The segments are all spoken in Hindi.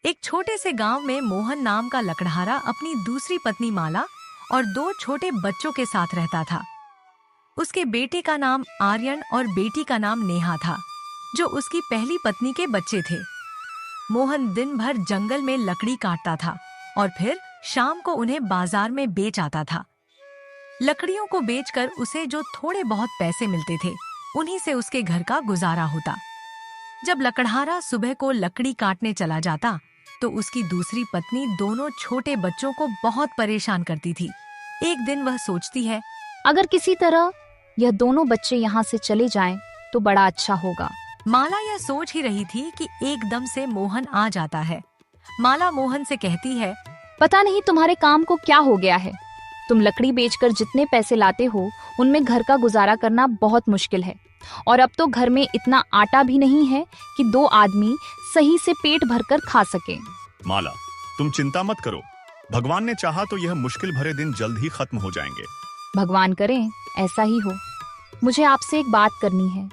एक छोटे से गांव में मोहन नाम का लकड़हारा अपनी दूसरी पत्नी माला और दो छोटे बच्चों के साथ रहता था। उसके बेटे का नाम आर्यन और बेटी का नाम नेहा था, जो उसकी पहली पत्नी के बच्चे थे। मोहन दिन भर जंगल में लकड़ी काटता था और फिर शाम को उन्हें बाजार में बेच आता था। लकड़ियों को बेचकर उसे जो थोड़े बहुत पैसे मिलते थे, उन्हीं से उसके घर का गुजारा होता। जब लकड़हारा सुबह को लकड़ी काटने चला जाता तो उसकी दूसरी पत्नी दोनों छोटे बच्चों को बहुत परेशान करती थी। एक दिन वह सोचती है, अगर किसी तरह यह दोनों बच्चे यहाँ से चले जाएं तो बड़ा अच्छा होगा। माला यह सोच ही रही थी कि एकदम से मोहन आ जाता है। माला मोहन से कहती है, पता नहीं तुम्हारे काम को क्या हो गया है। तुम लकड़ी बेचकर जितने पैसे लाते हो उनमें घर का गुजारा करना बहुत मुश्किल है, और अब तो घर में इतना आटा भी नहीं है कि दो आदमी सही से पेट भरकर खा सके। माला, तुम चिंता मत करो। भगवान ने चाहा तो यह मुश्किल भरे दिन जल्द ही खत्म हो जाएंगे। भगवान करें ऐसा ही हो। मुझे आपसे एक बात करनी है।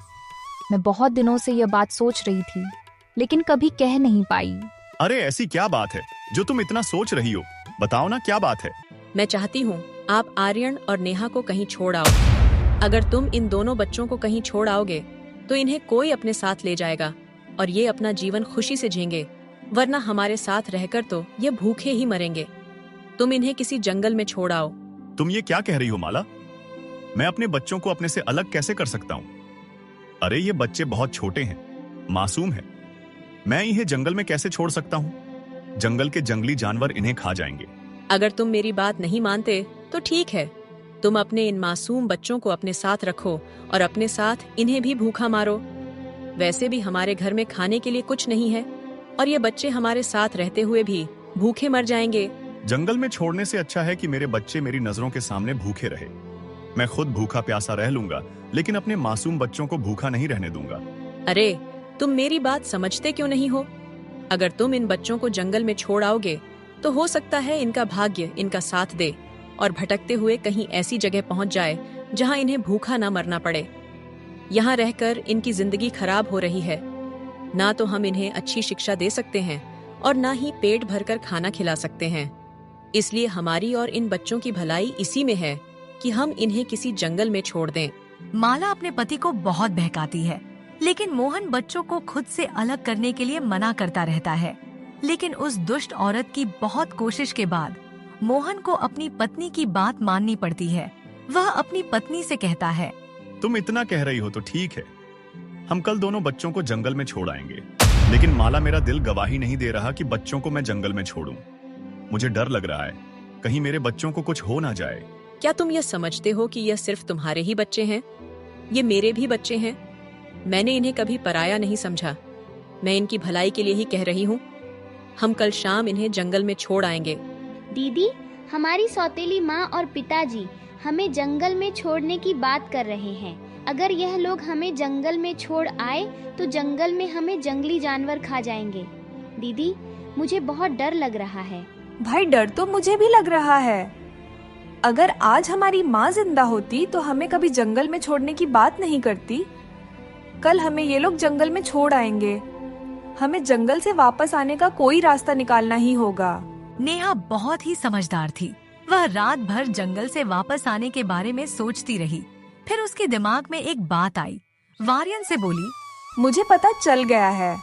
मैं बहुत दिनों से यह बात सोच रही थी, लेकिन कभी कह नहीं पाई। अरे ऐसी क्या बात है जो तुम इतना सोच रही हो? बताओ ना, क्या बात है? मैं चाहती हूँ आप आर्यन और नेहा को कहीं छोड़ आओ। अगर तुम इन दोनों बच्चों को कहीं छोड़ आओगे तो इन्हें कोई अपने साथ ले जाएगा और ये अपना जीवन खुशी से जिएंगे, वरना हमारे साथ रहकर तो ये भूखे ही मरेंगे। तुम इन्हें किसी जंगल में छोड़ आओ। तुम ये क्या कह रही हो माला? मैं अपने बच्चों को अपने से अलग कैसे कर सकता हूँ? अरे ये बच्चे बहुत छोटे हैं, मासूम हैं। मैं इन्हें जंगल में कैसे छोड़ सकता हूँ? जंगल के जंगली जानवर इन्हें खा जाएंगे। अगर तुम मेरी बात नहीं मानते तो ठीक है, तुम अपने इन मासूम बच्चों को अपने साथ रखो और अपने साथ इन्हें भी भूखा मारो। वैसे भी हमारे घर में खाने के लिए कुछ नहीं है और ये बच्चे हमारे साथ रहते हुए भी भूखे मर जाएंगे। जंगल में छोड़ने से अच्छा है कि मेरे बच्चे मेरी नजरों के सामने भूखे रहे। मैं खुद भूखा प्यासा रह लूंगा, लेकिन अपने मासूम बच्चों को भूखा नहीं रहने दूंगा। अरे तुम मेरी बात समझते क्यों नहीं हो? अगर तुम इन बच्चों को जंगल में छोड़ आओगे तो हो सकता है इनका भाग्य इनका साथ दे और भटकते हुए कहीं ऐसी जगह पहुंच जाए जहां इन्हें भूखा ना मरना पड़े। यहाँ रहकर इनकी जिंदगी खराब हो रही है। ना तो हम इन्हें अच्छी शिक्षा दे सकते हैं और ना ही पेट भरकर खाना खिला सकते हैं। इसलिए हमारी और इन बच्चों की भलाई इसी में है कि हम इन्हें किसी जंगल में छोड़ दें। माला अपने पति को बहुत बहकाती है, लेकिन मोहन बच्चों को खुद से अलग करने के लिए मना करता रहता है। लेकिन उस दुष्ट औरत की बहुत कोशिश के बाद मोहन को अपनी पत्नी की बात माननी पड़ती है। वह अपनी पत्नी से कहता है, तुम इतना कह रही हो तो ठीक है, हम कल दोनों बच्चों को जंगल में छोड़ आएंगे। लेकिन माला, मेरा दिल गवाही नहीं दे रहा कि बच्चों को मैं जंगल में छोड़ूं। मुझे डर लग रहा है, कहीं मेरे बच्चों को कुछ हो ना जाए। क्या तुम यह समझते हो कि यह सिर्फ तुम्हारे ही बच्चे हैं? ये मेरे भी बच्चे हैं। मैंने इन्हें कभी पराया नहीं समझा। मैं इनकी भलाई के लिए ही कह रही हूँ। हम कल शाम इन्हें जंगल में छोड़ आएंगे। दीदी, हमारी सौतेली माँ और पिताजी हमें जंगल में छोड़ने की बात कर रहे हैं। अगर यह लोग हमें जंगल में छोड़ आए तो जंगल में हमें जंगली जानवर खा जाएंगे। दीदी, मुझे बहुत डर लग रहा है। भाई, डर तो मुझे भी लग रहा है। अगर आज हमारी माँ जिंदा होती तो हमें कभी जंगल में छोड़ने की बात नहीं करती। कल हमें ये लोग जंगल में छोड़ आएंगे। हमें जंगल से वापस आने का कोई रास्ता निकालना ही होगा। नेहा बहुत ही समझदार थी। वह रात भर जंगल से वापस आने के बारे में सोचती रही। फिर उसके दिमाग में एक बात आई। वारियन से बोली, मुझे पता चल गया है।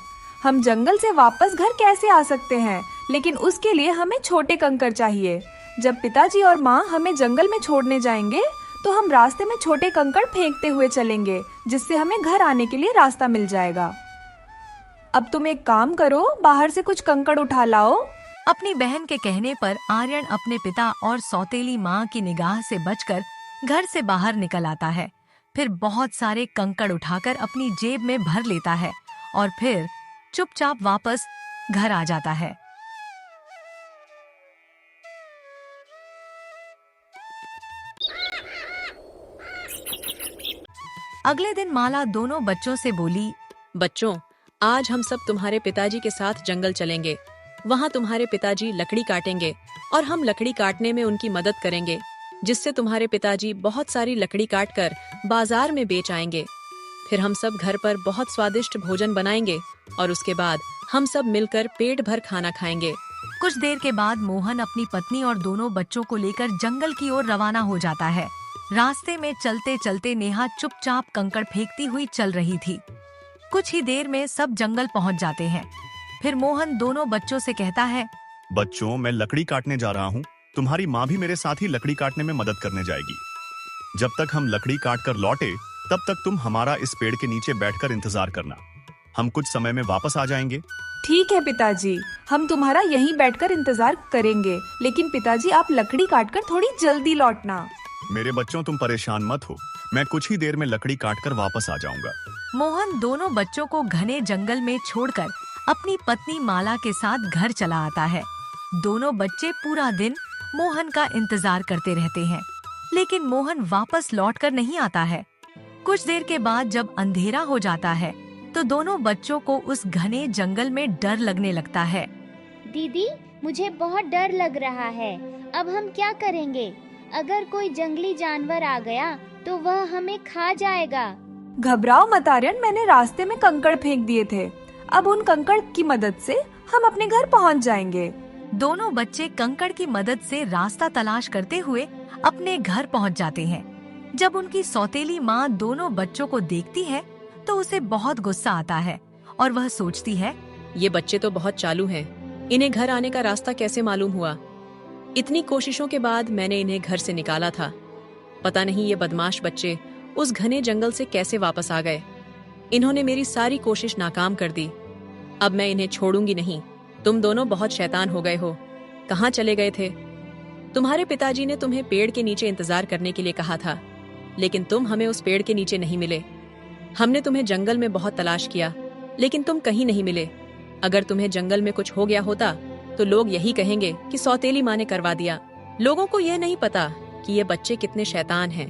हम जंगल से वापस घर कैसे आ सकते हैं, लेकिन उसके लिए हमें छोटे कंकड़ चाहिए। जब पिताजी और माँ हमें जंगल में छोड़ने जाएंगे तो हम रास्ते में छोटे कंकड़ फेंकते हुए चलेंगे, जिससे हमें घर आने के लिए रास्ता मिल जाएगा। अब तुम एक काम करो, बाहर से कुछ कंकड़ उठा लाओ। अपनी बहन के कहने पर आर्यन अपने पिता और सौतेली माँ की निगाह से बचकर घर से बाहर निकल आता है। फिर बहुत सारे कंकड़ उठाकर अपनी जेब में भर लेता है और फिर चुपचाप वापस घर आ जाता है। अगले दिन माला दोनों बच्चों से बोली, बच्चों, आज हम सब तुम्हारे पिताजी के साथ जंगल चलेंगे। वहाँ तुम्हारे पिताजी लकड़ी काटेंगे और हम लकड़ी काटने में उनकी मदद करेंगे, जिससे तुम्हारे पिताजी बहुत सारी लकड़ी काटकर बाजार में बेच आएंगे। फिर हम सब घर पर बहुत स्वादिष्ट भोजन बनाएंगे और उसके बाद हम सब मिलकर पेट भर खाना खाएंगे। कुछ देर के बाद मोहन अपनी पत्नी और दोनों बच्चों को लेकर जंगल की ओर रवाना हो जाता है। रास्ते में चलते चलते नेहा चुपचाप कंकड़ फेंकती हुई चल रही थी। कुछ ही देर में सब जंगल पहुंच जाते हैं। फिर मोहन दोनों बच्चों से कहता है, बच्चों, मैं लकड़ी काटने जा रहा हूँ। तुम्हारी माँ भी मेरे साथ ही लकड़ी काटने में मदद करने जाएगी। जब तक हम लकड़ी काट कर लौटे तब तक तुम हमारा इस पेड़ के नीचे बैठकर इंतजार करना। हम कुछ समय में वापस आ जाएंगे। ठीक है पिताजी, हम तुम्हारा यहीं बैठकर इंतजार करेंगे, लेकिन पिताजी आप लकड़ी काटकर थोड़ी जल्दी लौटना। मेरे बच्चों, तुम परेशान मत हो, मैं कुछ ही देर में लकड़ी काटकर वापस आ जाऊंगा। मोहन दोनों बच्चों को घने जंगल में छोड़कर अपनी पत्नी माला के साथ घर चला आता है। दोनों बच्चे पूरा दिन मोहन का इंतजार करते रहते हैं, लेकिन मोहन वापस लौटकर नहीं आता है। कुछ देर के बाद जब अंधेरा हो जाता है तो दोनों बच्चों को उस घने जंगल में डर लगने लगता है। दीदी, मुझे बहुत डर लग रहा है। अब हम क्या करेंगे? अगर कोई जंगली जानवर आ गया तो वह हमें खा जाएगा। घबराओ मत आर्यन, मैंने रास्ते में कंकड़ फेंक दिए थे। अब उन कंकड़ की मदद से हम अपने घर पहुंच जाएंगे। दोनों बच्चे कंकड़ की मदद से रास्ता तलाश करते हुए अपने घर पहुंच जाते हैं। जब उनकी सौतेली माँ दोनों बच्चों को देखती है तो उसे बहुत गुस्सा आता है और वह सोचती है, ये बच्चे तो बहुत चालू हैं। इन्हें घर आने का रास्ता कैसे मालूम हुआ? इतनी कोशिशों के बाद मैंने इन्हें घर से निकाला था। पता नहीं ये बदमाश बच्चे उस घने जंगल से कैसे वापस आ गए। इन्होंने मेरी सारी कोशिश नाकाम कर दी। अब मैं इन्हें छोड़ूंगी नहीं। तुम दोनों बहुत शैतान हो गए हो। कहाँ चले गए थे? तुम्हारे पिताजी ने तुम्हें पेड़ के नीचे इंतजार करने के लिए कहा था, लेकिन तुम हमें उस पेड़ के नीचे नहीं मिले। हमने तुम्हें जंगल में बहुत तलाश किया, लेकिन तुम कहीं नहीं मिले। अगर तुम्हें जंगल में कुछ हो गया होता तो लोग यही कहेंगे कि सौतेली माँ ने करवा दिया। लोगों को यह नहीं पता कि ये बच्चे कितने शैतान हैं।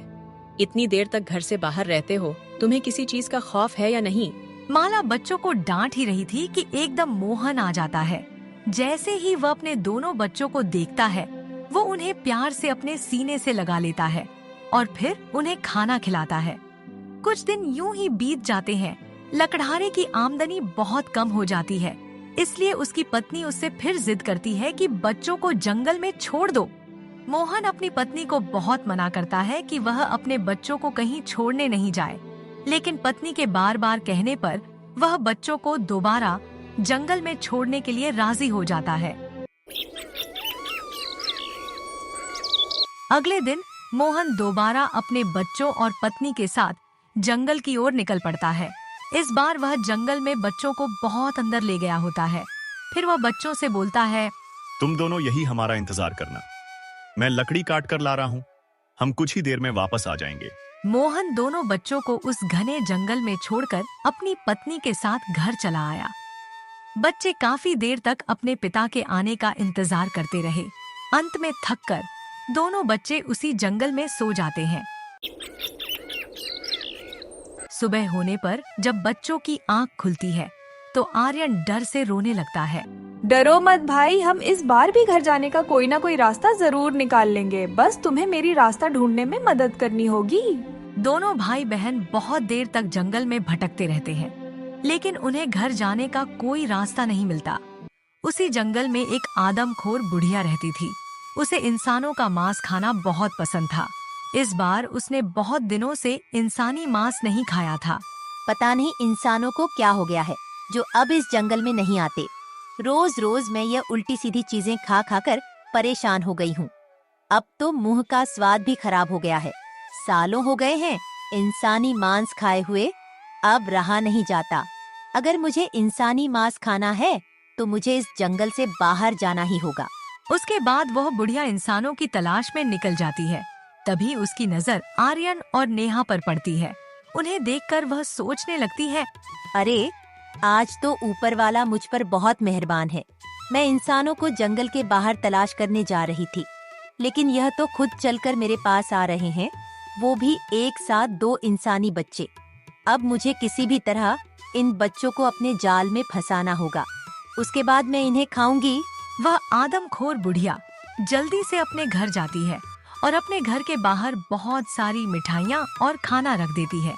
इतनी देर तक घर से बाहर रहते हो, तुम्हें किसी चीज का खौफ है या नहीं? माला बच्चों को डांट ही रही थी कि एकदम मोहन आ जाता है। जैसे ही वह अपने दोनों बच्चों को देखता है, वो उन्हें प्यार से अपने सीने से लगा लेता है और फिर उन्हें खाना खिलाता है। कुछ दिन यूं ही बीत जाते हैं। लकड़हारे की आमदनी बहुत कम हो जाती है, इसलिए उसकी पत्नी उससे फिर जिद करती है कि बच्चों को जंगल में छोड़ दो। मोहन अपनी पत्नी को बहुत मना करता है कि वह अपने बच्चों को कहीं छोड़ने नहीं जाए, लेकिन पत्नी के बार बार कहने पर वह बच्चों को दोबारा जंगल में छोड़ने के लिए राजी हो जाता है। अगले दिन मोहन दोबारा अपने बच्चों और पत्नी के साथ जंगल की ओर निकल पड़ता है। इस बार वह जंगल में बच्चों को बहुत अंदर ले गया होता है। फिर वह बच्चों से बोलता है, तुम दोनों यही हमारा इंतजार करना। मैं लकड़ी काट कर ला रहा हूँ। हम कुछ ही देर में वापस आ जाएंगे। मोहन दोनों बच्चों को उस घने जंगल में छोड़कर अपनी पत्नी के साथ घर चला आया। बच्चे काफी देर तक अपने पिता के आने का इंतजार करते रहे। अंत में थककर दोनों बच्चे उसी जंगल में सो जाते हैं। सुबह होने पर जब बच्चों की आंख खुलती है तो आर्यन डर से रोने लगता है। डरो मत भाई, हम इस बार भी घर जाने का कोई ना कोई रास्ता जरूर निकाल लेंगे। बस तुम्हें मेरी रास्ता ढूंढने में मदद करनी होगी। दोनों भाई बहन बहुत देर तक जंगल में भटकते रहते हैं, लेकिन उन्हें घर जाने का कोई रास्ता नहीं मिलता। उसी जंगल में एक आदमखोर बुढ़िया रहती थी। उसे इंसानों का मांस खाना बहुत पसंद था। इस बार उसने बहुत दिनों से इंसानी मांस नहीं खाया था। पता नहीं इंसानों को क्या हो गया है जो अब इस जंगल में नहीं आते। रोज रोज मैं ये उल्टी सीधी चीजें खा खा कर परेशान हो गई हूँ। अब तो मुंह का स्वाद भी खराब हो गया है। सालों हो गए हैं इंसानी मांस खाए हुए, अब रहा नहीं जाता। अगर मुझे इंसानी मांस खाना है तो मुझे इस जंगल से बाहर जाना ही होगा। उसके बाद वह बुढ़िया इंसानों की तलाश में निकल जाती है। तभी उसकी नजर आर्यन और नेहा पर पड़ती है। उन्हें देखकर वह सोचने लगती है, अरे आज तो ऊपर वाला मुझ पर बहुत मेहरबान है। मैं इंसानों को जंगल के बाहर तलाश करने जा रही थी, लेकिन यह तो खुद चलकर मेरे पास आ रहे हैं, वो भी एक साथ 2 इंसानी बच्चे। अब मुझे किसी भी तरह इन बच्चों को अपने जाल में फंसाना होगा। उसके बाद मैं इन्हें खाऊंगी। वह आदमखोर बुढ़िया जल्दी से अपने घर जाती है और अपने घर के बाहर बहुत सारी मिठाइयाँ और खाना रख देती है।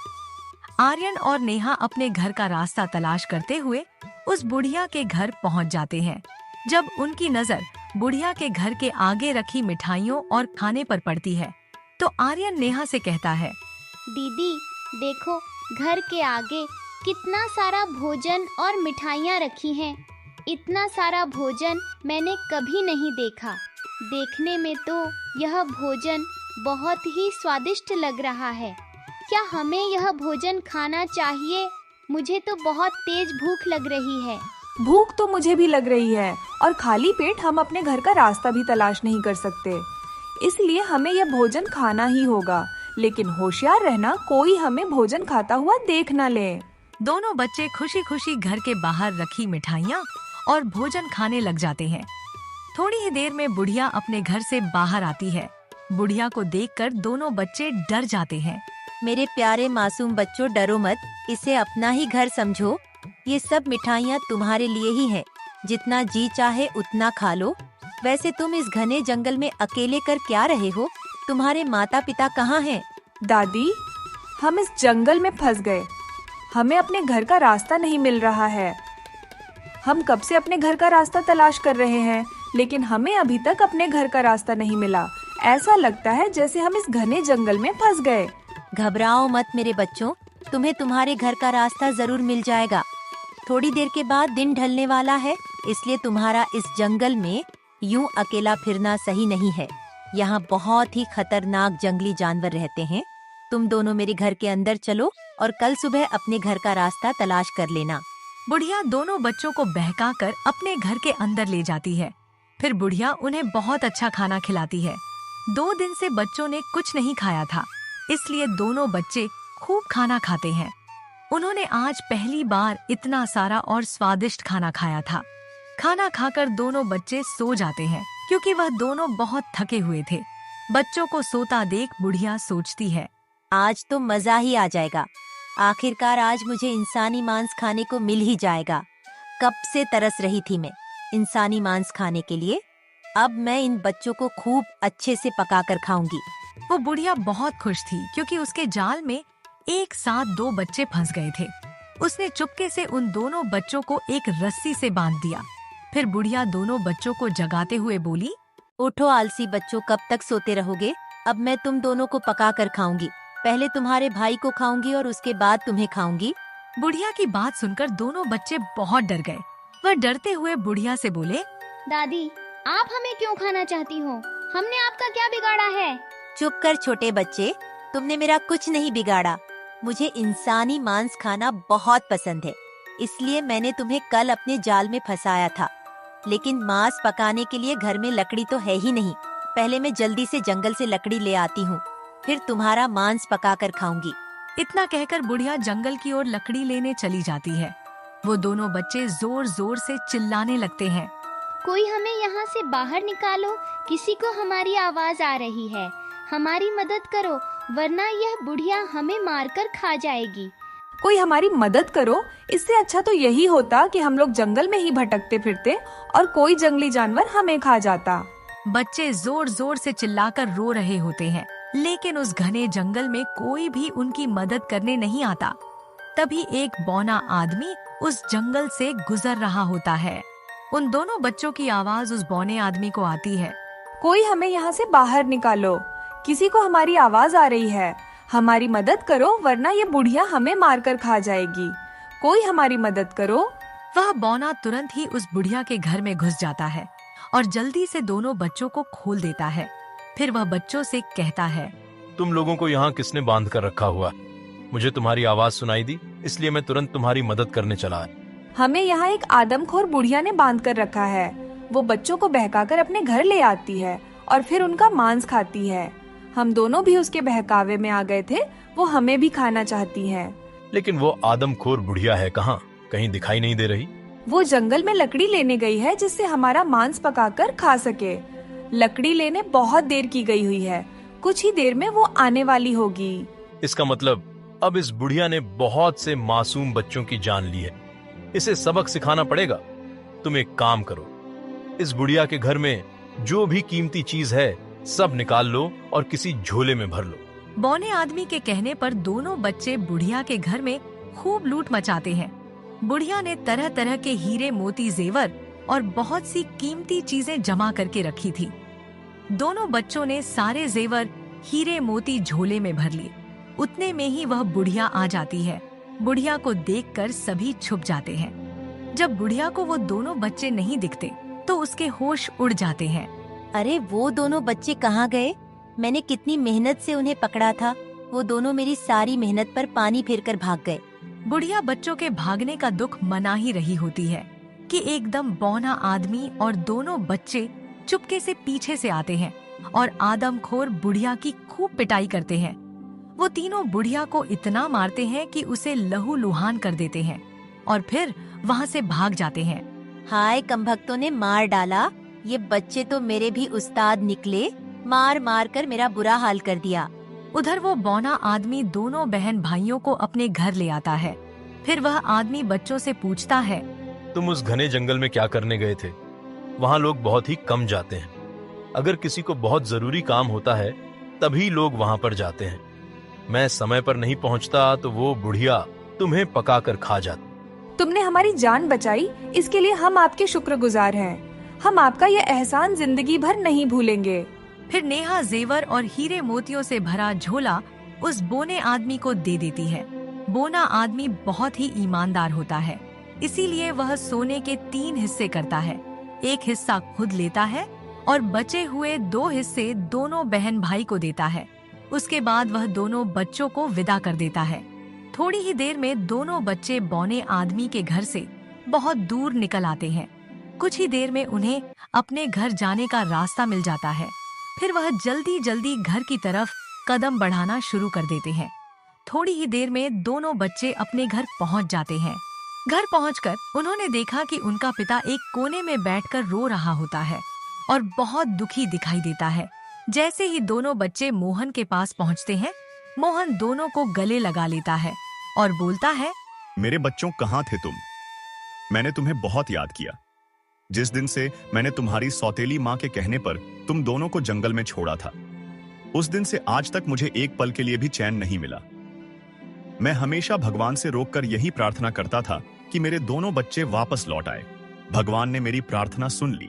आर्यन और नेहा अपने घर का रास्ता तलाश करते हुए उस बुढ़िया के घर पहुंच जाते हैं। जब उनकी नजर बुढ़िया के घर के आगे रखी मिठाइयों और खाने पर पड़ती है तो आर्यन नेहा से कहता है, दीदी देखो, घर के आगे कितना सारा भोजन और मिठाइयाँ रखी हैं। इतना सारा भोजन मैंने कभी नहीं देखा। देखने में तो यह भोजन बहुत ही स्वादिष्ट लग रहा है। क्या हमें यह भोजन खाना चाहिए? मुझे तो बहुत तेज भूख लग रही है। भूख तो मुझे भी लग रही है और खाली पेट हम अपने घर का रास्ता भी तलाश नहीं कर सकते, इसलिए हमें यह भोजन खाना ही होगा। लेकिन होशियार रहना, कोई हमें भोजन खाता हुआ देख न ले। दोनों बच्चे खुशी खुशी घर के बाहर रखी मिठाइयाँ और भोजन खाने लग जाते हैं। थोड़ी ही देर में बुढ़िया अपने घर से बाहर आती है। बुढ़िया को देखकर दोनों बच्चे डर जाते हैं। मेरे प्यारे मासूम बच्चों, डरो मत, इसे अपना ही घर समझो। ये सब मिठाइयाँ तुम्हारे लिए ही है, जितना जी चाहे उतना खा लो। वैसे तुम इस घने जंगल में अकेले कर क्या रहे हो? तुम्हारे माता पिता कहाँ हैं? दादी, हम इस जंगल में फंस गए। हमें अपने घर का रास्ता नहीं मिल रहा है। हम कब से अपने घर का रास्ता तलाश कर रहे हैं, लेकिन हमें अभी तक अपने घर का रास्ता नहीं मिला। ऐसा लगता है जैसे हम इस घने जंगल में फंस गए। घबराओ मत मेरे बच्चों, तुम्हें तुम्हारे घर का रास्ता जरूर मिल जाएगा। थोड़ी देर के बाद दिन ढलने वाला है, इसलिए तुम्हारा इस जंगल में यूं अकेला फिरना सही नहीं है। यहाँ बहुत ही खतरनाक जंगली जानवर रहते हैं। तुम दोनों मेरे घर के अंदर चलो और कल सुबह अपने घर का रास्ता तलाश कर लेना। बुढ़िया दोनों बच्चों को बहकाकर अपने घर के अंदर ले जाती है। फिर बुढ़िया उन्हें बहुत अच्छा खाना खिलाती है। 2 दिन से बच्चों ने कुछ नहीं खाया था, इसलिए दोनों बच्चे खूब खाना खाते हैं। उन्होंने आज पहली बार इतना सारा और स्वादिष्ट खाना खाया था। खाना खाकर दोनों बच्चे सो जाते हैं, क्योंकि वह दोनों बहुत थके हुए थे। बच्चों को सोता देख बुढ़िया सोचती है, आज तो मजा ही आ जाएगा। आखिरकार आज मुझे इंसानी मांस खाने को मिल ही जाएगा। कब से तरस रही थी मैं इंसानी मांस खाने के लिए। अब मैं इन बच्चों को खूब अच्छे से पकाकर खाऊंगी। वो बुढ़िया बहुत खुश थी, क्योंकि उसके जाल में एक साथ 2 बच्चे फंस गए थे। उसने चुपके से उन दोनों बच्चों को एक रस्सी से बांध दिया। फिर बुढ़िया दोनों बच्चों को जगाते हुए बोली, उठो आलसी बच्चों, कब तक सोते रहोगे? अब मैं तुम दोनों को पका कर खाऊंगी। पहले तुम्हारे भाई को खाऊंगी और उसके बाद तुम्हें खाऊंगी। बुढ़िया की बात सुनकर दोनों बच्चे बहुत डर गए। वह डरते हुए बुढ़िया से बोले, दादी, आप हमें क्यों खाना चाहती हो? हमने आपका क्या बिगाड़ा है? चुप कर छोटे बच्चे, तुमने मेरा कुछ नहीं बिगाड़ा। मुझे इंसानी मांस खाना बहुत पसंद है, इसलिए मैंने तुम्हें कल अपने जाल में फंसाया था। लेकिन मांस पकाने के लिए घर में लकड़ी तो है ही नहीं। पहले मैं जल्दी से जंगल से लकड़ी ले आती हूँ, फिर तुम्हारा मांस पकाकर खाऊंगी। इतना कहकर बुढ़िया जंगल की ओर लकड़ी लेने चली जाती है। वो दोनों बच्चे जोर जोर से चिल्लाने लगते हैं, कोई हमें यहाँ से बाहर निकालो, किसी को हमारी आवाज आ रही है। हमारी मदद करो, वरना यह बुढ़िया हमें मारकर खा जाएगी। कोई हमारी मदद करो। इससे अच्छा तो यही होता कि हम लोग जंगल में ही भटकते फिरते और कोई जंगली जानवर हमें खा जाता। बच्चे जोर जोर से चिल्लाकर रो रहे होते हैं, लेकिन उस घने जंगल में कोई भी उनकी मदद करने नहीं आता। तभी एक बौना आदमी उस जंगल से गुजर रहा होता है। उन दोनों बच्चों की आवाज उस बौने आदमी को आती है, कोई हमें यहाँ से बाहर निकालो, किसी को हमारी आवाज आ रही है। हमारी मदद करो, वरना ये बुढ़िया हमें मारकर खा जाएगी। कोई हमारी मदद करो। वह बौना तुरंत ही उस बुढ़िया के घर में घुस जाता है और जल्दी से दोनों बच्चों को खोल देता है। फिर वह बच्चों से कहता है, तुम लोगों को यहाँ किसने बांध कर रखा हुआ? मुझे तुम्हारी आवाज सुनाई दी, इसलिए मैं तुरंत तुम्हारी मदद करने चला। हमें यहाँ एक आदमखोर बुढ़िया ने बांध कर रखा है। वो बच्चों को बहकाकर अपने घर ले आती है और फिर उनका मांस खाती है। हम दोनों भी उसके बहकावे में आ गए थे। वो हमें भी खाना चाहती है। लेकिन वो आदमखोर बुढ़िया है कहाँ? कहीं दिखाई नहीं दे रही। वो जंगल में लकड़ी लेने गई है, जिससे हमारा मांस पकाकर खा सके। लकड़ी लेने बहुत देर की गई हुई है। कुछ ही देर में वो आने वाली होगी। इसका मतलब अब इस बुढ़िया ने बहुत से मासूम बच्चों की जान ली है। इसे सबक सिखाना पड़ेगा। तुम एक काम करो, इस बुढ़िया के घर में जो भी कीमती चीज है सब निकाल लो और किसी झोले में भर लो। बौने आदमी के कहने पर दोनों बच्चे बुढ़िया के घर में खूब लूट मचाते हैं। बुढ़िया ने तरह तरह के हीरे मोती जेवर और बहुत सी कीमती चीजें जमा करके रखी थी। दोनों बच्चों ने सारे जेवर हीरे मोती झोले में भर लिए। उतने में ही वह बुढ़िया आ जाती है। बुढ़िया को देखकर सभी छुप जाते हैं। जब बुढ़िया को वो दोनों बच्चे नहीं दिखते तो उसके होश उड़ जाते हैं। अरे वो दोनों बच्चे कहाँ गए? मैंने कितनी मेहनत से उन्हें पकड़ा था। वो दोनों मेरी सारी मेहनत पर पानी फेरकर भाग गए। बुढ़िया बच्चों के भागने का दुख मना ही रही होती है कि एकदम बौना आदमी और दोनों बच्चे चुपके से पीछे से आते हैं और आदमखोर बुढ़िया की खूब पिटाई करते हैं। वो तीनों बुढ़िया को इतना मारते हैं कि उसे लहूलुहान कर देते हैं और फिर वहाँ से भाग जाते हैं। हाय, कमभक्तों ने मार डाला। ये बच्चे तो मेरे भी उस्ताद निकले। मार मार कर मेरा बुरा हाल कर दिया। उधर वो बौना आदमी दोनों बहन भाइयों को अपने घर ले आता है। फिर वह आदमी बच्चों से पूछता है, तुम उस घने जंगल में क्या करने गए थे? वहाँ लोग बहुत ही कम जाते हैं। अगर किसी को बहुत जरूरी काम होता है तभी लोग वहाँ पर जाते हैं। मैं समय पर नहीं पहुँचता तो वो बुढ़िया तुम्हें पकाकर खा जाती। तुमने हमारी जान बचाई, इसके लिए हम आपके शुक्रगुजार हैं। हम आपका ये एहसान जिंदगी भर नहीं भूलेंगे। फिर नेहा जेवर और हीरे मोतियों से भरा झोला उस बोने आदमी को दे देती है। बोना आदमी बहुत ही ईमानदार होता है, इसीलिए वह सोने के 3 हिस्से करता है। एक हिस्सा खुद लेता है और बचे हुए 2 हिस्से दोनों बहन भाई को देता है। उसके बाद वह दोनों बच्चों को विदा कर देता है। थोड़ी ही देर में दोनों बच्चे बौने आदमी के घर से बहुत दूर निकल आते हैं। कुछ ही देर में उन्हें अपने घर जाने का रास्ता मिल जाता है। फिर वह जल्दी जल्दी घर की तरफ कदम बढ़ाना शुरू कर देते हैं। थोड़ी ही देर में दोनों बच्चे अपने घर पहुंच जाते हैं। घर पहुंचकर उन्होंने देखा कि उनका पिता एक कोने में बैठकर रो रहा होता है और बहुत दुखी दिखाई देता है। जैसे ही दोनों बच्चे मोहन के पास पहुंचते हैं, मोहन दोनों को गले लगा लेता है और बोलता है, मेरे बच्चों, कहाँ थे तुम? मैंने तुम्हें बहुत याद किया। जिस दिन से मैंने तुम्हारी सौतेली माँ के कहने पर तुम दोनों को जंगल में छोड़ा था, उस दिन से आज तक मुझे एक पल के लिए भी चैन नहीं मिला। मैं हमेशा भगवान से रोककर यही प्रार्थना करता था कि मेरे दोनों बच्चे वापस लौट आए। भगवान ने मेरी प्रार्थना सुन ली।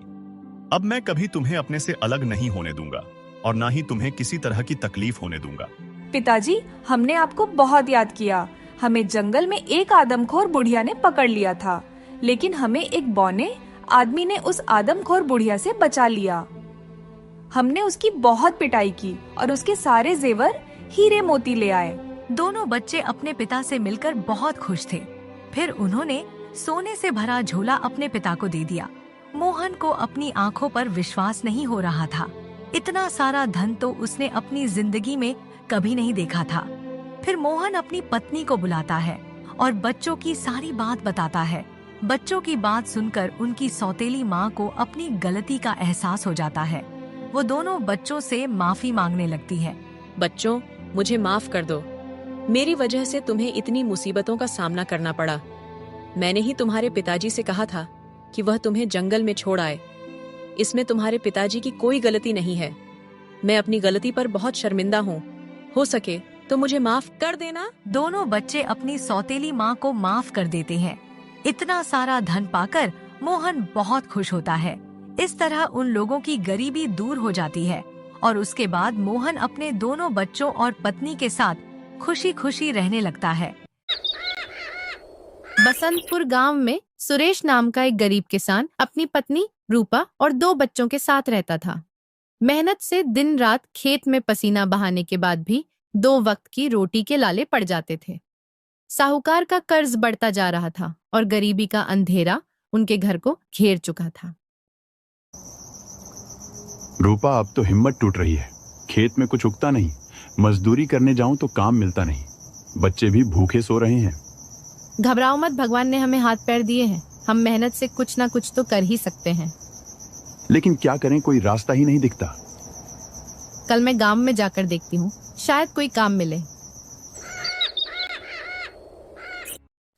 अब मैं कभी तुम्हें अपने से अलग नहीं होने दूंगा और ना ही तुम्हें किसी तरह की तकलीफ होने दूंगा। पिताजी, हमने आपको बहुत याद किया। हमें जंगल में एक आदमखोर बुढ़िया ने पकड़ लिया था, लेकिन हमें एक बौने आदमी ने उस आदमखोर बुढ़िया से बचा लिया। हमने उसकी बहुत पिटाई की और उसके सारे जेवर हीरे मोती ले आए। दोनों बच्चे अपने पिता से मिलकर बहुत खुश थे। फिर उन्होंने सोने से भरा झोला अपने पिता को दे दिया। मोहन को अपनी आंखों पर विश्वास नहीं हो रहा था। इतना सारा धन तो उसने अपनी जिंदगी में कभी नहीं देखा था। फिर मोहन अपनी पत्नी को बुलाता है और बच्चों की सारी बात बताता है। बच्चों की बात सुनकर उनकी सौतेली माँ को अपनी गलती का एहसास हो जाता है। वो दोनों बच्चों से माफी मांगने लगती है। बच्चों, मुझे माफ कर दो। मेरी वजह से तुम्हें इतनी मुसीबतों का सामना करना पड़ा। मैंने ही तुम्हारे पिताजी से कहा था कि वह तुम्हें जंगल में छोड़ आए। इसमें तुम्हारे पिताजी की कोई गलती नहीं है। मैं अपनी गलती पर बहुत शर्मिंदा हूँ। हो सके तो मुझे माफ कर देना। दोनों बच्चे अपनी सौतेली माँ को माफ कर देते हैं। इतना सारा धन पाकर मोहन बहुत खुश होता है। इस तरह उन लोगों की गरीबी दूर हो जाती है और उसके बाद मोहन अपने दोनों बच्चों और पत्नी के साथ खुशी खुशी रहने लगता है। बसंतपुर गांव में सुरेश नाम का एक गरीब किसान अपनी पत्नी रूपा और 2 बच्चों के साथ रहता था। मेहनत से दिन रात खेत में पसीना बहाने के बाद भी 2 वक्त की रोटी के लाले पड़ जाते थे। साहूकार का कर्ज बढ़ता जा रहा था और गरीबी का अंधेरा उनके घर को घेर चुका था। रूपा, अब तो हिम्मत टूट रही है। खेत में कुछ उगता नहीं, मजदूरी करने जाऊं तो काम मिलता नहीं, बच्चे भी भूखे सो रहे हैं। घबराओ मत, भगवान ने हमें हाथ पैर दिए हैं। हम मेहनत से कुछ ना कुछ तो कर ही सकते हैं। लेकिन क्या करें, कोई रास्ता ही नहीं दिखता। कल मैं गांव में जाकर देखती हूँ, शायद कोई काम मिले।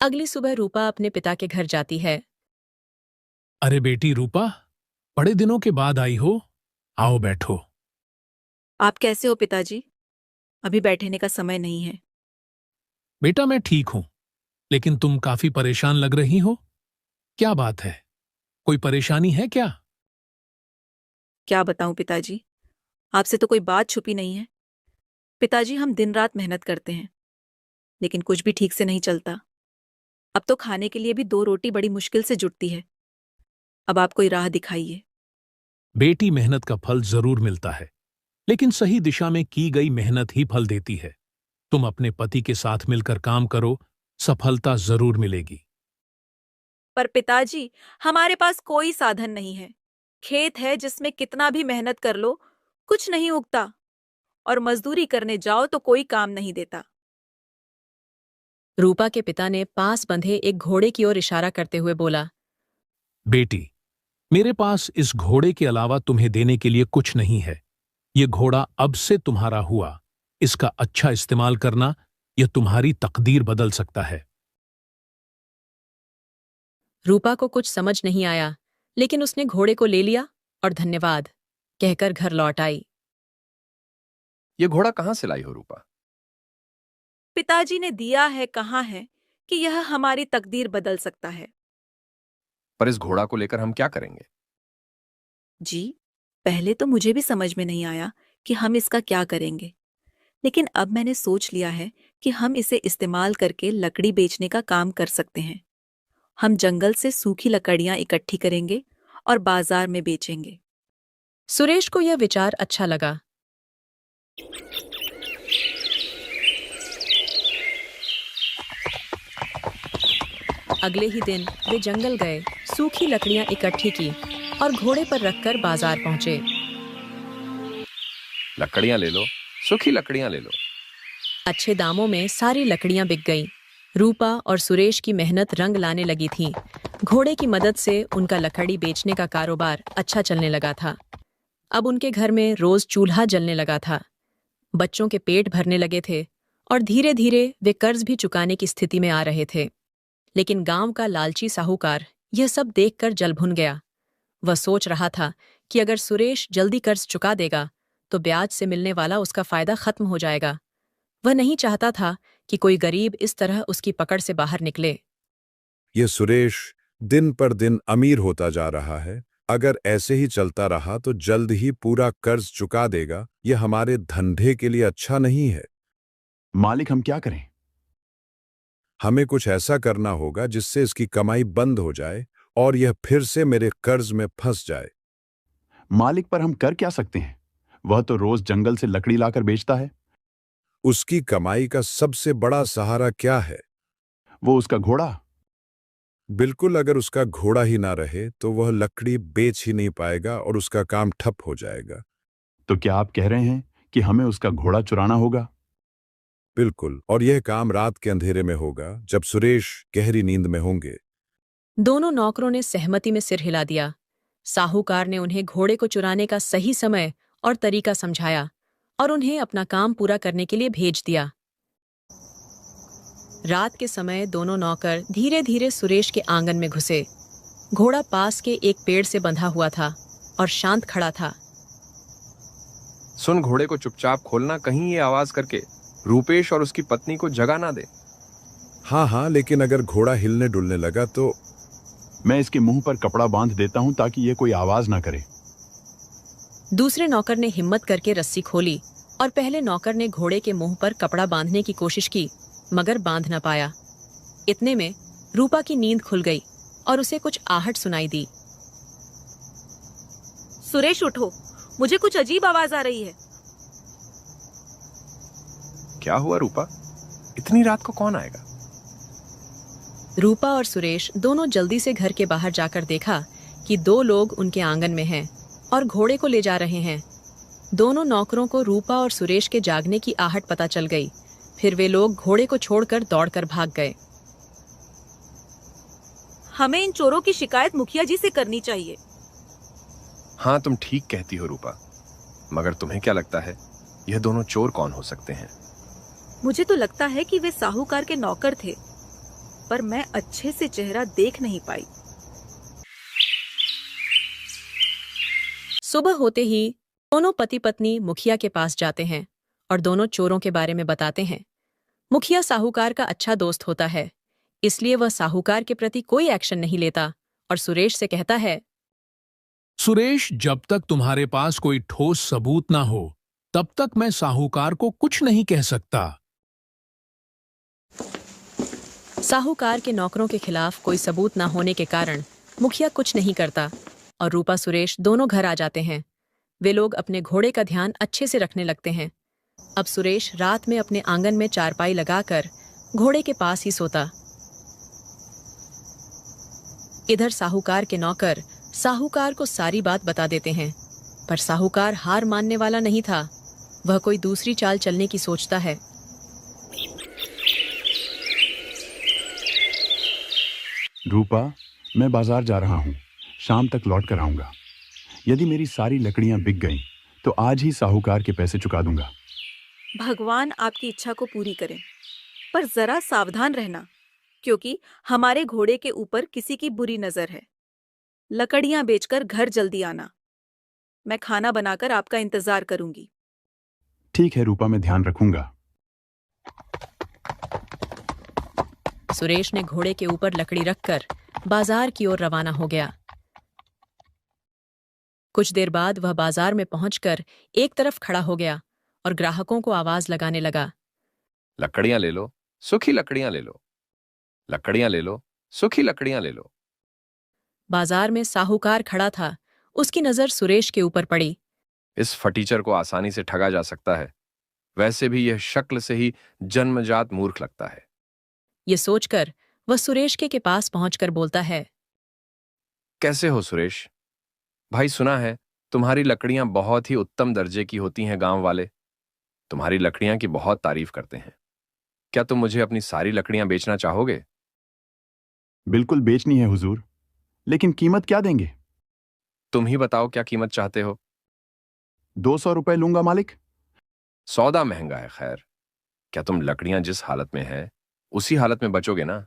अगली सुबह रूपा अपने पिता के घर जाती है। अरे बेटी रूपा, बड़े दिनों के बाद आई हो, आओ बैठो। आप कैसे हो पिताजी? अभी बैठने का समय नहीं है। बेटा मैं ठीक हूं, लेकिन तुम काफी परेशान लग रही हो। क्या बात है? कोई परेशानी है क्या? क्या बताऊं पिताजी, आपसे तो कोई बात छुपी नहीं है। पिताजी, हम दिन रात मेहनत करते हैं, लेकिन कुछ भी ठीक से नहीं चलता। अब तो खाने के लिए भी 2 रोटी बड़ी मुश्किल से जुटती है। अब आप कोई राह दिखाइए। बेटी, मेहनत का फल जरूर मिलता है, लेकिन सही दिशा में की गई मेहनत ही फल देती है। तुम अपने पति के साथ मिलकर काम करो, सफलता जरूर मिलेगी। पर पिताजी, हमारे पास कोई साधन नहीं है। खेत है जिसमें कितना भी मेहनत कर लो कुछ नहीं उगता, और मजदूरी करने जाओ तो कोई काम नहीं देता। रूपा के पिता ने पास बंधे एक घोड़े की ओर इशारा करते हुए बोला, बेटी, मेरे पास इस घोड़े के अलावा तुम्हें देने के लिए कुछ नहीं है। ये घोड़ा अब से तुम्हारा हुआ। इसका अच्छा इस्तेमाल करना, यह तुम्हारी तकदीर बदल सकता है। रूपा को कुछ समझ नहीं आया, लेकिन उसने घोड़े को ले लिया और धन्यवाद कहकर घर लौट आई। ये घोड़ा कहां से लाई हो रूपा? पिताजी ने दिया है, कहाँ है कि यह हमारी तकदीर बदल सकता है। पर इस घोड़ा को लेकर हम क्या करेंगे? जी, पहले तो मुझे भी समझ में नहीं आया कि हम इसका क्या करेंगे, लेकिन अब मैंने सोच लिया है कि हम इसे इस्तेमाल करके लकड़ी बेचने का काम कर सकते हैं। हम जंगल से सूखी लकड़ियां इकट्ठी करेंगे और बाजार में बेचेंगे। सुरेश को यह विचार अच्छा लगा। अगले ही दिन वे जंगल गए, सूखी लकड़ियां इकट्ठी की और घोड़े पर रखकर बाजार पहुंचे। लकड़ियां ले लो, सूखी लकड़ियां ले लो। अच्छे दामों में सारी लकड़ियां बिक गईं। रूपा और सुरेश की मेहनत रंग लाने लगी थी। घोड़े की मदद से उनका लकड़ी बेचने का कारोबार अच्छा चलने लगा था। अब उनके घर में रोज चूल्हा जलने लगा था। बच्चों के पेट भरने लगे थे और धीरे धीरे वे कर्ज भी चुकाने की स्थिति में आ रहे थे। लेकिन गांव का लालची साहूकार यह सब देखकर जल भुन गया। वह सोच रहा था कि अगर सुरेश जल्दी कर्ज चुका देगा तो ब्याज से मिलने वाला उसका फायदा खत्म हो जाएगा। वह नहीं चाहता था कि कोई गरीब इस तरह उसकी पकड़ से बाहर निकले। ये सुरेश दिन पर दिन अमीर होता जा रहा है। अगर ऐसे ही चलता रहा तो जल्द ही पूरा कर्ज चुका देगा। यह हमारे धंधे के लिए अच्छा नहीं है। मालिक, हम क्या करें? हमें कुछ ऐसा करना होगा जिससे इसकी कमाई बंद हो जाए और यह फिर से मेरे कर्ज में फंस जाए। मालिक, पर हम कर क्या सकते हैं? वह तो रोज जंगल से लकड़ी लाकर बेचता है। उसकी कमाई का सबसे बड़ा सहारा क्या है? वो उसका घोड़ा। बिल्कुल, अगर उसका घोड़ा ही ना रहे तो वह लकड़ी बेच ही नहीं पाएगा और उसका काम ठप हो जाएगा। तो क्या आप कह रहे हैं कि हमें उसका घोड़ा चुराना होगा? बिल्कुल, और यह काम रात के अंधेरे में होगा, जब सुरेश गहरी नींद में होंगे। दोनों नौकरों ने सहमति में सिर हिला दिया। साहूकार ने उन्हें घोड़े को चुराने का सही समय और तरीका समझाया और उन्हें अपना काम पूरा करने के लिए भेज दिया। रात के समय दोनों नौकर धीरे धीरे सुरेश के आंगन में घुसे। घोड़ा पास के एक पेड़ से बंधा हुआ था और शांत खड़ा था। सुन, घोड़े को चुपचाप खोलना, कहीं ये आवाज करके रूपेश और उसकी पत्नी को जगा ना दे। हाँ, लेकिन अगर घोड़ा हिलने डुलने लगा तो? मैं इसके मुंह पर कपड़ा बांध देता हूं ताकि ये कोई आवाज ना करे। दूसरे नौकर ने हिम्मत करके रस्सी खोली और पहले नौकर ने घोड़े के मुंह पर कपड़ा बांधने की कोशिश की, मगर बांध न पाया। इतने में रूपा की नींद खुल गई और उसे कुछ आहट सुनाई दी। सुरेश, उठो, मुझे कुछ अजीब आवाज आ रही है। क्या हुआ रूपा? इतनी रात को कौन आएगा? रूपा और सुरेश दोनों जल्दी से घर के बाहर जाकर देखा कि 2 लोग उनके आंगन में हैं और घोड़े को ले जा रहे हैं। दोनों नौकरों को रूपा और सुरेश के जागने की आहट पता चल गई। फिर वे लोग घोड़े को छोड़कर दौड़कर भाग गए। हमें इन चोरों की शिकायत मुखिया जी से करनी चाहिए। हाँ, तुम ठीक कहती हो रूपा, मगर तुम्हें क्या लगता है यह दोनों चोर कौन हो सकते हैं? मुझे तो लगता है कि वे साहूकार के नौकर थे, पर मैं अच्छे से चेहरा देख नहीं पाई। सुबह होते ही दोनों पति पत्नी मुखिया के पास जाते हैं और दोनों चोरों के बारे में बताते हैं। मुखिया साहूकार का अच्छा दोस्त होता है, इसलिए वह साहूकार के प्रति कोई एक्शन नहीं लेता और सुरेश से कहता है, सुरेश, जब तक तुम्हारे पास कोई ठोस सबूत ना हो तब तक मैं साहूकार को कुछ नहीं कह सकता। साहूकार के नौकरों के खिलाफ कोई सबूत न होने के कारण मुखिया कुछ नहीं करता और रूपा सुरेश दोनों घर आ जाते हैं। वे लोग अपने घोड़े का ध्यान अच्छे से रखने लगते हैं। अब सुरेश रात में अपने आंगन में चारपाई लगाकर घोड़े के पास ही सोता। इधर साहूकार के नौकर साहूकार को सारी बात बता देते हैं, पर साहूकार हार मानने वाला नहीं था। वह कोई दूसरी चाल चलने की सोचता है। रूपा, मैं बाजार जा रहा हूँ, शाम तक लौट कर आऊंगा। यदि मेरी सारी लकड़ियां बिक गईं, तो आज ही साहूकार के पैसे चुका दूंगा। भगवान आपकी इच्छा को पूरी करें, पर जरा सावधान रहना, क्योंकि हमारे घोड़े के ऊपर किसी की बुरी नजर है। लकड़ियां बेचकर घर जल्दी आना। मैं खाना बनाकर आपका इंतजार करूंगी। ठीक है रूपा, मैं ध्यान रखूंगा। सुरेश ने घोड़े के ऊपर लकड़ी रखकर बाजार की ओर रवाना हो गया। कुछ देर बाद वह बाजार में पहुंचकर एक तरफ खड़ा हो गया और ग्राहकों को आवाज लगाने लगा, लकड़ियां ले लो, सूखी लकड़ियां ले लो, लकड़ियां ले लो, सूखी लकड़ियां ले लो। बाजार में साहूकार खड़ा था। उसकी नजर सुरेश के ऊपर पड़ी। इस फटीचर को आसानी से ठगा जा सकता है। वैसे भी यह शक्ल से ही जन्मजात मूर्ख लगता है। ये सोचकर वह सुरेश के पास पहुंचकर बोलता है, कैसे हो सुरेश भाई? सुना है तुम्हारी लकड़ियां बहुत ही उत्तम दर्जे की होती हैं। गांव वाले तुम्हारी लकड़ियां की बहुत तारीफ करते हैं। क्या तुम मुझे अपनी सारी लकड़ियां बेचना चाहोगे? बिल्कुल बेचनी है हुजूर, लेकिन कीमत क्या देंगे? तुम ही बताओ, क्या कीमत चाहते हो? 200 रुपए लूंगा मालिक। सौदा महंगा है। खैर, क्या तुम लकड़ियां जिस हालत में है उसी हालत में बचोगे ना?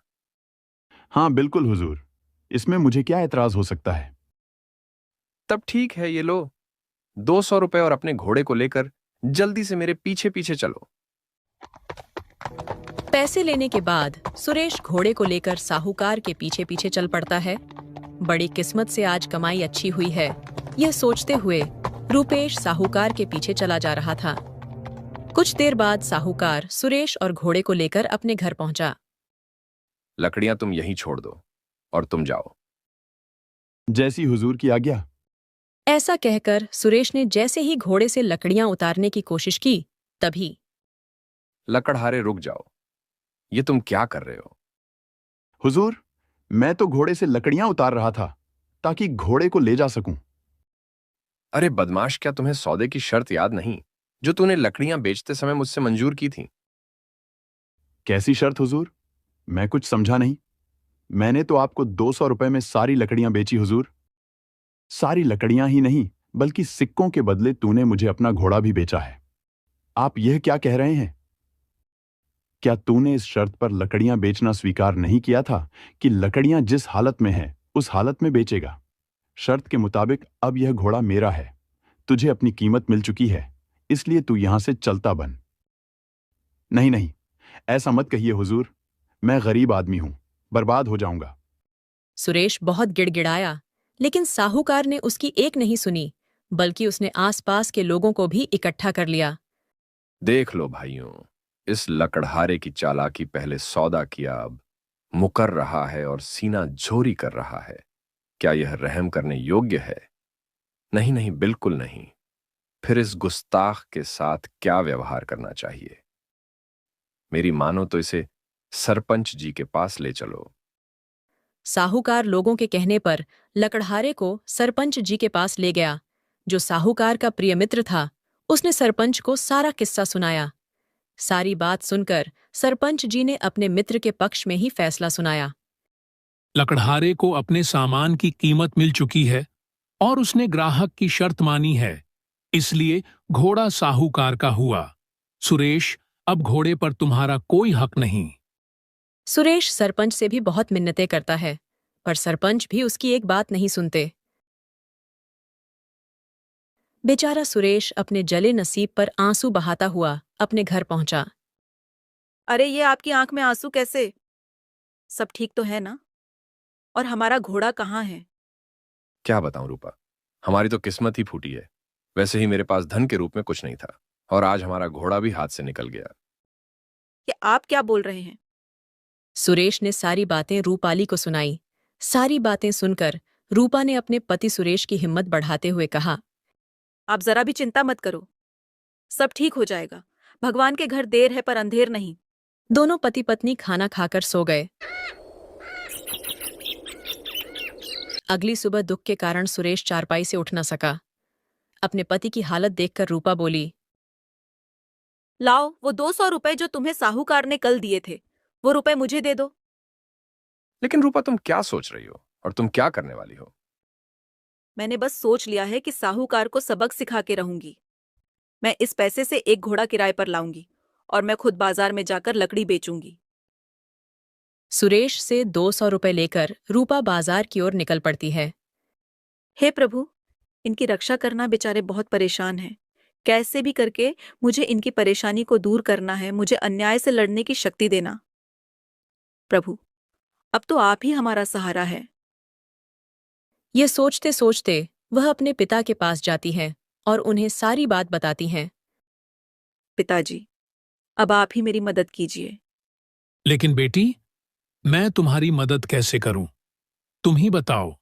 हाँ बिल्कुल हुजूर, इसमें मुझे क्या एतराज हो सकता है। तब ठीक है, ये लो 200 रुपए और अपने घोड़े को लेकर जल्दी से मेरे पीछे पीछे चलो। पैसे लेने के बाद सुरेश घोड़े को लेकर साहूकार के पीछे पीछे चल पड़ता है। बड़ी किस्मत से आज कमाई अच्छी हुई है, यह सोचते हुए रूपेश साहूकार के पीछे चला जा रहा था। कुछ देर बाद साहूकार सुरेश और घोड़े को लेकर अपने घर पहुंचा। लकड़ियां तुम यहीं छोड़ दो और तुम जाओ। जैसी हुजूर की आज्ञा। ऐसा कहकर सुरेश ने जैसे ही घोड़े से लकड़ियां उतारने की कोशिश की, तभी लकड़हारे रुक जाओ, ये तुम क्या कर रहे हो? हुजूर, मैं तो घोड़े से लकड़ियां उतार रहा था ताकि घोड़े को ले जा सकूं। अरे बदमाश, क्या तुम्हें सौदे की शर्त याद नहीं जो तूने लकड़ियां बेचते समय मुझसे मंजूर की थी? कैसी शर्त हुजूर? मैं कुछ समझा नहीं। मैंने तो आपको 200 रुपए में सारी लकड़ियां बेची हुजूर। सारी लकड़ियां ही नहीं, बल्कि सिक्कों के बदले तूने मुझे अपना घोड़ा भी बेचा है। आप यह क्या कह रहे हैं? क्या तूने इस शर्त पर लकड़ियां बेचना स्वीकार नहीं किया था कि लकड़ियां जिस हालत में है उस हालत में बेचेगा? शर्त के मुताबिक अब यह घोड़ा मेरा है। तुझे अपनी कीमत मिल चुकी है, इसलिए तू यहां से चलता बन। नहीं नहीं, ऐसा मत कहिए हुजूर, मैं गरीब आदमी हूं, बर्बाद हो जाऊंगा। सुरेश बहुत गिड़गिड़ाया, लेकिन साहूकार ने उसकी एक नहीं सुनी, बल्कि उसने आसपास के लोगों को भी इकट्ठा कर लिया। देख लो भाइयों, इस लकड़हारे की चालाकी पहले सौदा किया, अब मुकर रहा है और सीना झोरी कर रहा है। क्या यह रहम करने योग्य है? नहीं नहीं, बिल्कुल नहीं। फिर इस गुस्ताख के साथ क्या व्यवहार करना चाहिए? मेरी मानो तो इसे सरपंच जी के पास ले चलो। साहूकार लोगों के कहने पर लकड़हारे को सरपंच जी के पास ले गया। जो साहूकार का प्रिय मित्र था, उसने सरपंच को सारा किस्सा सुनाया। सारी बात सुनकर सरपंच जी ने अपने मित्र के पक्ष में ही फैसला सुनाया। लकड़हारे को अपने सामान की कीमत मिल चुकी है और उसने ग्राहक की शर्त मानी है, इसलिए घोड़ा साहूकार का हुआ। सुरेश, अब घोड़े पर तुम्हारा कोई हक नहीं। सुरेश सरपंच से भी बहुत मिन्नतें करता है, पर सरपंच भी उसकी एक बात नहीं सुनते। बेचारा सुरेश अपने जले नसीब पर आंसू बहाता हुआ अपने घर पहुंचा। अरे ये आपकी आंख में आंसू कैसे? सब ठीक तो है ना? और हमारा घोड़ा कहाँ है? क्या बताऊं रूपा, हमारी तो किस्मत ही फूटी है। वैसे ही मेरे पास धन के रूप में कुछ नहीं था और आज हमारा घोड़ा भी हाथ से निकल गया। ये आप क्या बोल रहे हैं? सुरेश ने सारी बातें रूपाली को सुनाई। सारी बातें सुनकर रूपा ने अपने पति सुरेश की हिम्मत बढ़ाते हुए कहा, आप जरा भी चिंता मत करो, सब ठीक हो जाएगा। भगवान के घर देर है पर अंधेर नहीं। दोनों पति पत्नी खाना खाकर सो गए। अगली सुबह दुख के कारण सुरेश चारपाई से उठ न सका। अपने पति की हालत देखकर रूपा बोली, लाओ वो 200 रुपए जो तुम्हें साहूकार ने कल दिए थे, वो रुपए मुझे दे दो। लेकिन रूपा, तुम क्या सोच रही हो और तुम क्या करने वाली हो? मैंने बस सोच लिया है कि साहूकार को सबक सिखा के रहूंगी। मैं इस पैसे से एक घोड़ा किराए पर लाऊंगी और मैं खुद बाजार में जाकर लकड़ी बेचूंगी। सुरेश से 200 रुपए लेकर रूपा बाजार की ओर निकल पड़ती है। हे प्रभु, इनकी रक्षा करना, बेचारे बहुत परेशान हैं। कैसे भी करके मुझे इनकी परेशानी को दूर करना है। मुझे अन्याय से लड़ने की शक्ति देना प्रभु। अब तो आप ही हमारा सहारा है। ये सोचते सोचते वह अपने पिता के पास जाती है और उन्हें सारी बात बताती हैं। पिताजी, अब आप ही मेरी मदद कीजिए। लेकिन बेटी, मैं तुम्हारी मदद कैसे करूं? तुम ही बताओ।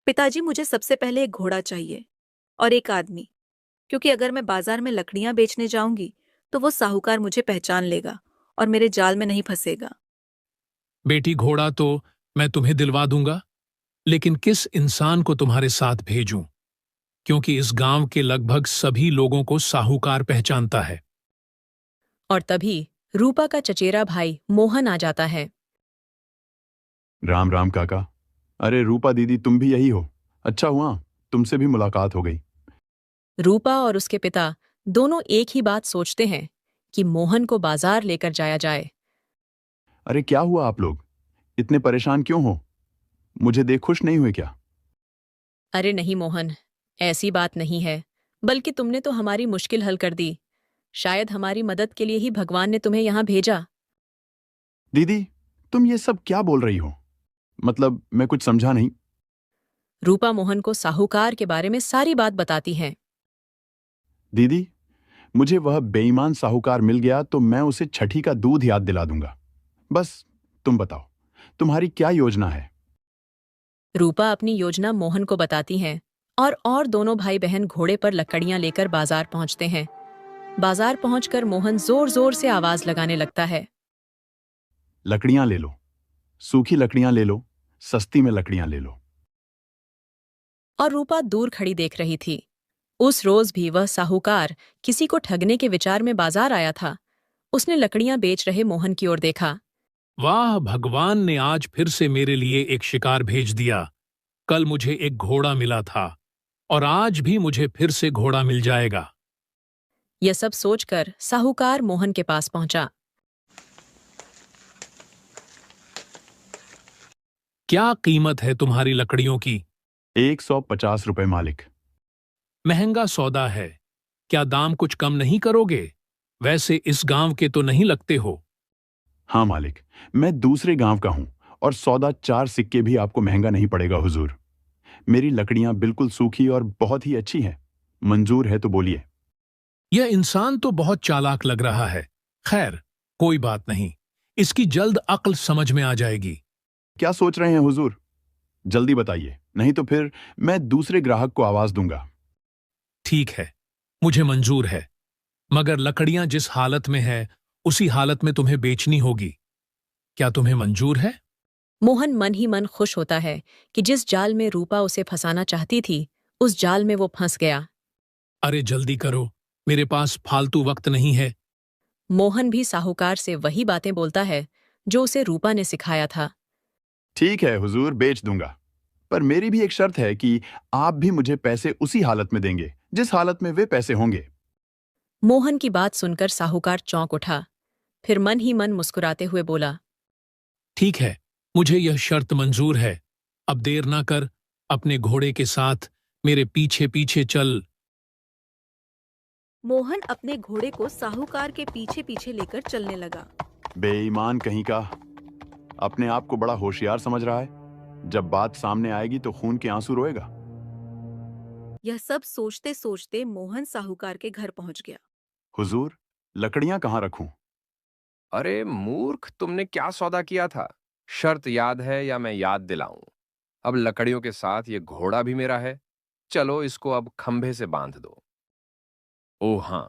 पिताजी, मुझे सबसे पहले एक घोड़ा चाहिए और एक आदमी, क्योंकि अगर मैं बाजार में लकड़ियां बेचने जाऊंगी तो वो साहूकार मुझे पहचान लेगा और मेरे जाल में नहीं फंसेगा। बेटी, घोड़ा तो मैं तुम्हें दिलवा दूंगा, लेकिन किस इंसान को तुम्हारे साथ भेजूं? क्योंकि इस गांव के लगभग सभी लोगों को साहूकार पहचानता है। और तभी रूपा का चचेरा भाई मोहन आ जाता है। राम राम काका। अरे रूपा दीदी, तुम भी यही हो? अच्छा हुआ तुमसे भी मुलाकात हो गई। रूपा और उसके पिता दोनों एक ही बात सोचते हैं कि मोहन को बाजार लेकर जाया जाए। अरे क्या हुआ, आप लोग इतने परेशान क्यों हो? मुझे देख खुश नहीं हुए क्या? अरे नहीं मोहन, ऐसी बात नहीं है, बल्कि तुमने तो हमारी मुश्किल हल कर दी। शायद हमारी मदद के लिए ही भगवान ने तुम्हें यहाँ भेजा। दीदी, तुम ये सब क्या बोल रही हो? मतलब मैं कुछ समझा नहीं। रूपा मोहन को साहूकार के बारे में सारी बात बताती है। दीदी, मुझे वह बेईमान साहूकार मिल गया तो मैं उसे छठी का दूध याद दिला दूंगा। बस तुम बताओ, तुम्हारी क्या योजना है? रूपा अपनी योजना मोहन को बताती हैं और दोनों भाई बहन घोड़े पर लकड़ियां लेकर बाजार पहुंचते हैं। बाजार पहुंचकर मोहन जोर जोर से आवाज लगाने लगता है, लकड़ियां ले लो, सूखी लकड़ियां ले लो, सस्ती में लकड़ियां ले लो। और रूपा दूर खड़ी देख रही थी। उस रोज भी वह साहूकार किसी को ठगने के विचार में बाजार आया था। उसने लकड़ियां बेच रहे मोहन की ओर देखा। वाह, भगवान ने आज फिर से मेरे लिए एक शिकार भेज दिया। कल मुझे एक घोड़ा मिला था और आज भी मुझे फिर से घोड़ा मिल जाएगा। यह सब सोचकर साहूकार मोहन के पास पहुंचा। क्या कीमत है तुम्हारी लकड़ियों की? 150 रुपए मालिक। महंगा सौदा है, क्या दाम कुछ कम नहीं करोगे? वैसे इस गांव के तो नहीं लगते हो। हाँ मालिक, मैं दूसरे गांव का हूं और सौदा 4 सिक्के भी आपको महंगा नहीं पड़ेगा हुजूर। मेरी लकड़ियां बिल्कुल सूखी और बहुत ही अच्छी हैं। मंजूर है तो बोलिए। यह इंसान तो बहुत चालाक लग रहा है। खैर, कोई बात नहीं, इसकी जल्द अक्ल समझ में आ जाएगी। क्या सोच रहे हैं हुजूर? जल्दी बताइए, नहीं तो फिर मैं दूसरे ग्राहक को आवाज दूंगा। ठीक है, मुझे मंजूर है, मगर लकड़ियां जिस हालत में है उसी हालत में तुम्हें बेचनी होगी। क्या तुम्हें मंजूर है? मोहन मन ही मन खुश होता है कि जिस जाल में रूपा उसे फंसाना चाहती थी, उस जाल में वो फंस गया। अरे जल्दी करो, मेरे पास फालतू वक्त नहीं है। मोहन भी साहूकार से वही बातें बोलता है जो उसे रूपा ने सिखाया था। ठीक है हुजूर, बेच दूंगा, पर मेरी भी एक शर्त है कि आप भी मुझे पैसे उसी हालत में देंगे जिस हालत में वे पैसे होंगे। मोहन की बात सुनकर साहूकार चौंक उठा, फिर मन ही मन मुस्कुराते हुए बोला, ठीक है, मुझे यह शर्त मंजूर है। अब देर ना कर, अपने घोड़े के साथ मेरे पीछे पीछे चल। मोहन अपने घोड़े को साहूकार के पीछे पीछे लेकर चलने लगा। बेईमान कहीं का, अपने आप को बड़ा होशियार समझ रहा है। जब बात सामने आएगी तो खून के आंसू रोएगा। यह सब सोचते सोचते मोहन साहूकार के घर पहुंच गया। हुजूर, लकड़ियां कहाँ रखूं? अरे मूर्ख, तुमने क्या सौदा किया था? शर्त याद है या मैं याद दिलाऊं? अब लकड़ियों के साथ ये घोड़ा भी मेरा है। चलो इसको अब खंभे से बांध दो। ओह हां,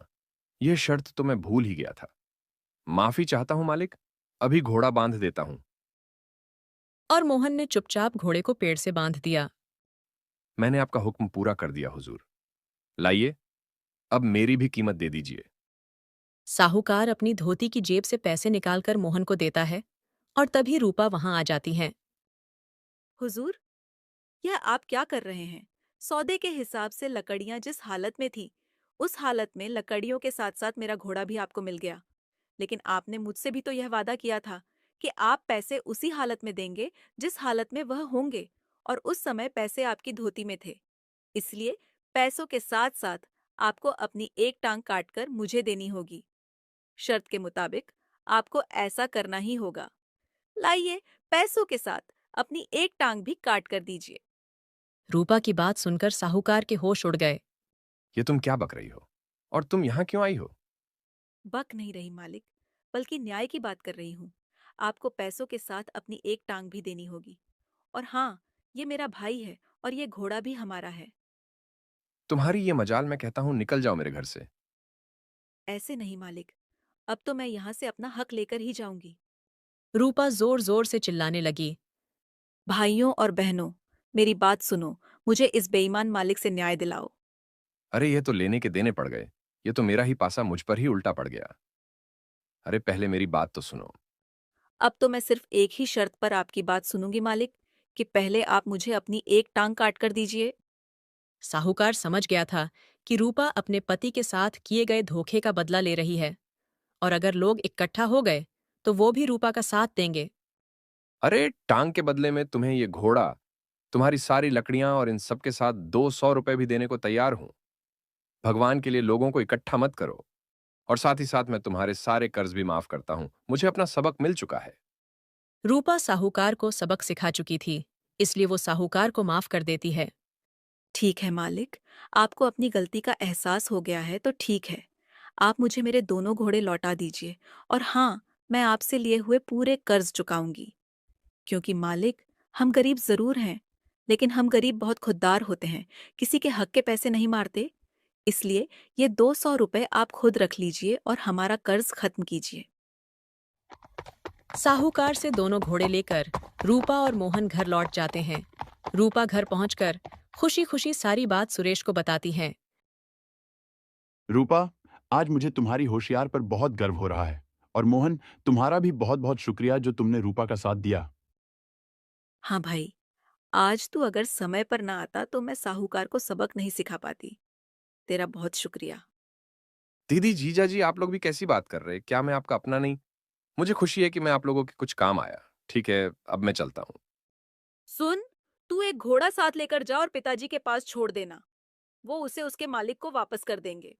यह शर्त तो मैं भूल ही गया था। माफी चाहता हूं मालिक, अभी घोड़ा बांध देता हूं। और मोहन ने चुपचाप घोड़े को पेड़ से बांध दिया। मैंने आपका हुक्म पूरा कर दिया हुजूर। लाइए, अब मेरी भी कीमत दे दीजिए। साहूकार अपनी धोती की जेब से पैसे निकालकर मोहन को देता है और तभी रूपा वहां आ जाती है। हुजूर, यह आप क्या कर रहे हैं? सौदे के हिसाब से लकड़ियां जिस हालत में थी, उस हालत में लकड़ियों के साथ साथ मेरा घोड़ा भी आपको मिल गया। लेकिन आपने मुझसे भी तो यह वादा किया था कि आप पैसे उसी हालत में देंगे जिस हालत में वह होंगे, और उस समय पैसे आपकी धोती में थे। इसलिए पैसों के साथ साथ आपको अपनी एक टांग काटकर मुझे देनी होगी। शर्त के मुताबिक आपको ऐसा करना ही होगा। लाइए, पैसों के साथ अपनी एक टांग भी काट कर दीजिए। रूपा की बात सुनकर साहूकार के होश उड़ गए। ये तुम क्या बक रही हो? और तुम यहां क्यों आई हो? बक नहीं रही मालिक, बल्कि न्याय की बात कर रही हूँ। आपको पैसों के साथ अपनी एक टांग भी देनी होगी। और हाँ, ये मेरा भाई है और ये घोड़ा भी हमारा है। तुम्हारी ये मजाल, मैं कहता हूं निकल जाओ मेरे घर से। ऐसे नहीं मालिक, अब तो मैं यहाँ से अपना हक लेकर ही जाऊंगी। रूपा जोर जोर से चिल्लाने लगी। भाइयों और बहनों, मेरी बात सुनो, मुझे इस बेईमान मालिक से न्याय दिलाओ। अरे ये तो लेने के देने पड़ गए। ये तो मेरा ही पासा मुझ पर ही उल्टा पड़ गया। अरे पहले मेरी बात तो सुनो। अब तो मैं सिर्फ एक ही शर्त पर आपकी बात सुनूंगी मालिक, कि पहले आप मुझे अपनी एक टांग काट कर दीजिए। साहूकार समझ गया था कि रूपा अपने पति के साथ किए गए धोखे का बदला ले रही है, और अगर लोग इकट्ठा हो गए तो वो भी रूपा का साथ देंगे। अरे टांग के बदले में तुम्हें ये घोड़ा, तुम्हारी सारी लकड़ियां और इन सब के साथ 200 रुपए भी देने को तैयार हूं। भगवान के लिए लोगों को इकट्ठा मत करो। और साथ ही साथ मैं तुम्हारे सारे कर्ज भी माफ करता हूं। मुझे अपना सबक मिल चुका है। रूपा साहूकार को सबक सिखा चुकी थी, इसलिए वो साहूकार को माफ कर देती है। ठीक है मालिक, आपको अपनी गलती का एहसास हो गया है तो ठीक है। आप मुझे मेरे दोनों घोड़े लौटा दीजिए, और हाँ, मैं आपसे लिए हुए पूरे कर्ज चुकाऊंगी। क्योंकि मालिक, हम गरीब जरूर हैं, लेकिन हम गरीब बहुत खुददार होते हैं, किसी के हक के पैसे नहीं मारते। इसलिए ये 200 रुपए आप खुद रख लीजिए और हमारा कर्ज खत्म कीजिए। साहूकार से दोनों घोड़े लेकर रूपा और मोहन घर लौट जाते हैं। रूपा घर पहुंचकर खुशी खुशी सारी बात सुरेश को बताती है। रूपा, आज मुझे तुम्हारी होशियार पर बहुत गर्व हो रहा है। और मोहन, तुम्हारा भी बहुत बहुत शुक्रिया जो तुमने रूपा का साथ दिया। हाँ भाई, आज तू अगर समय पर ना आता तो मैं साहूकार को सबक नहीं सिखा पाती। तेरा बहुत शुक्रिया। दीदी, जीजा जी, आप लोग भी कैसी बात कर रहे हैं? क्या मैं आपका अपना नहीं? मुझे खुशी है कि मैं आप लोगों के कुछ काम आया। ठीक है, अब मैं चलता हूं। सुन, तू एक घोड़ा साथ लेकर जा और पिताजी के पास छोड़ देना। वो उसे उसके मालिक को वापस कर देंगे।